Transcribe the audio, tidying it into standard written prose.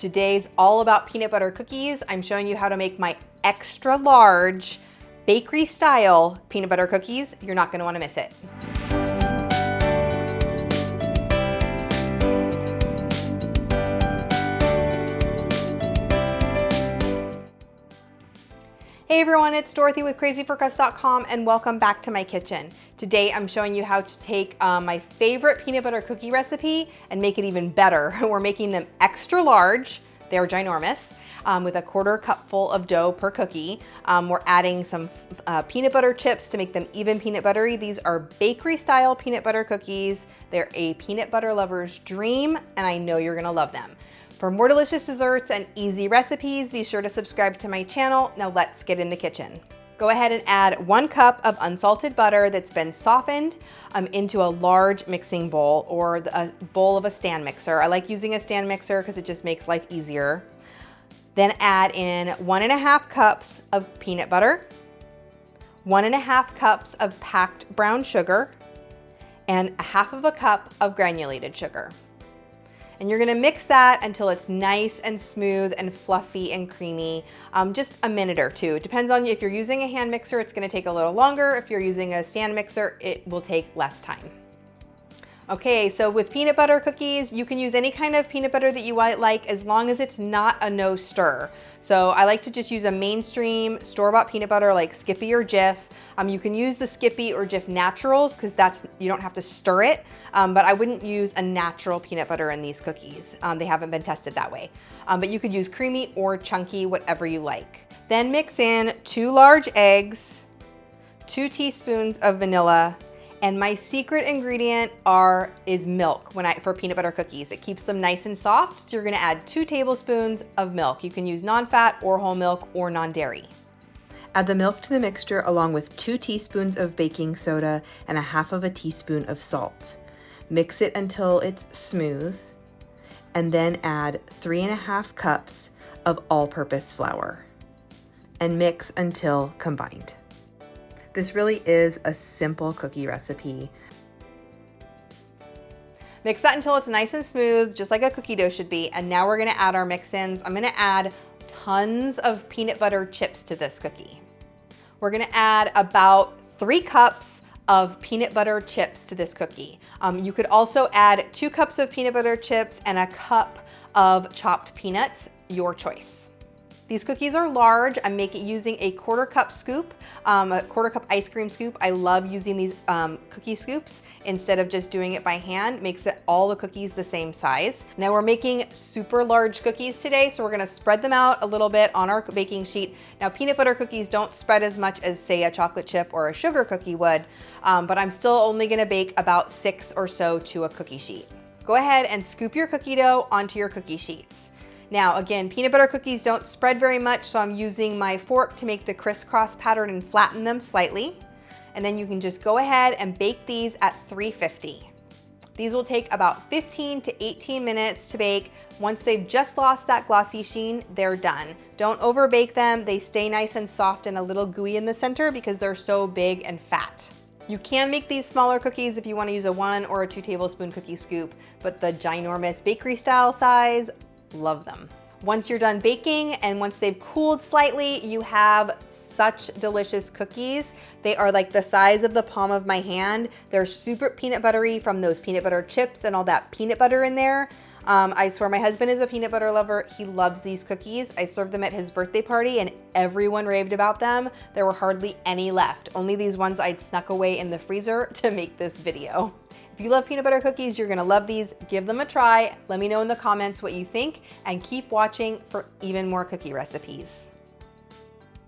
Today's all about peanut butter cookies. I'm showing you how to make my extra large bakery style peanut butter cookies. You're not gonna wanna miss it. Hey everyone, it's Dorothy with crazyforcrust.com and welcome back to my kitchen. Today I'm showing you how to take my favorite peanut butter cookie recipe and make it even better. We're making them extra large, they're ginormous, with a 1/4 cup full of dough per cookie. We're adding some peanut butter chips to make them even peanut buttery. These are bakery style peanut butter cookies. They're a peanut butter lover's dream and I know you're gonna love them. For more delicious desserts and easy recipes, be sure to subscribe to my channel. Now let's get in the kitchen. Go ahead and add 1 cup of unsalted butter that's been softened into a large mixing bowl or a bowl of a stand mixer. I like using a stand mixer because it just makes life easier. Then add in 1½ cups of peanut butter, 1½ cups of packed brown sugar, and 1/2 cup of granulated sugar. And you're gonna mix that until it's nice and smooth and fluffy and creamy, just a minute or two. It depends on if you're using a hand mixer, it's gonna take a little longer. If you're using a stand mixer, it will take less time. Okay, so with peanut butter cookies, you can use any kind of peanut butter that you might like as long as it's not a no stir. So I like to just use a mainstream store-bought peanut butter like Skippy or Jif. You can use the Skippy or Jif Naturals because you don't have to stir it, but I wouldn't use a natural peanut butter in these cookies. They haven't been tested that way. But you could use creamy or chunky, whatever you like. Then mix in 2 large eggs, 2 teaspoons of vanilla, and my secret ingredient is milk for peanut butter cookies. It keeps them nice and soft, so you're gonna add 2 tablespoons of milk. You can use non-fat or whole milk or non-dairy. Add the milk to the mixture along with 2 teaspoons of baking soda and 1/2 teaspoon of salt. Mix it until it's smooth, and then add 3½ cups of all-purpose flour, and mix until combined. This really is a simple cookie recipe. Mix that until it's nice and smooth, just like a cookie dough should be. And now we're gonna add our mix-ins. I'm gonna add tons of peanut butter chips to this cookie. We're gonna add about 3 cups of peanut butter chips to this cookie. You could also add 2 cups of peanut butter chips and a cup of chopped peanuts, your choice. These cookies are large. I'm using a 1/4 cup scoop, a 1/4 cup ice cream scoop. I love using these cookie scoops instead of just doing it by hand. Makes all the cookies the same size. Now we're making super large cookies today, so we're gonna spread them out a little bit on our baking sheet. Now peanut butter cookies don't spread as much as say a chocolate chip or a sugar cookie would, but I'm still only gonna bake about 6 or so to a cookie sheet. Go ahead and scoop your cookie dough onto your cookie sheets. Now again, peanut butter cookies don't spread very much, so I'm using my fork to make the crisscross pattern and flatten them slightly. And then you can just go ahead and bake these at 350. These will take about 15 to 18 minutes to bake. Once they've just lost that glossy sheen, they're done. Don't over bake them. They stay nice and soft and a little gooey in the center because they're so big and fat. You can make these smaller cookies if you want to use a 1 or a 2 tablespoon cookie scoop, but the ginormous bakery style size, love them. Once you're done baking and once they've cooled slightly, you have such delicious cookies. They are like the size of the palm of my hand. They're super peanut buttery from those peanut butter chips and all that peanut butter in there. I swear my husband is a peanut butter lover. He loves these cookies. I served them at his birthday party and everyone raved about them. There were hardly any left. Only these ones I'd snuck away in the freezer to make this video. If you love peanut butter cookies, you're gonna love these. Give them a try. Let me know in the comments what you think and keep watching for even more cookie recipes.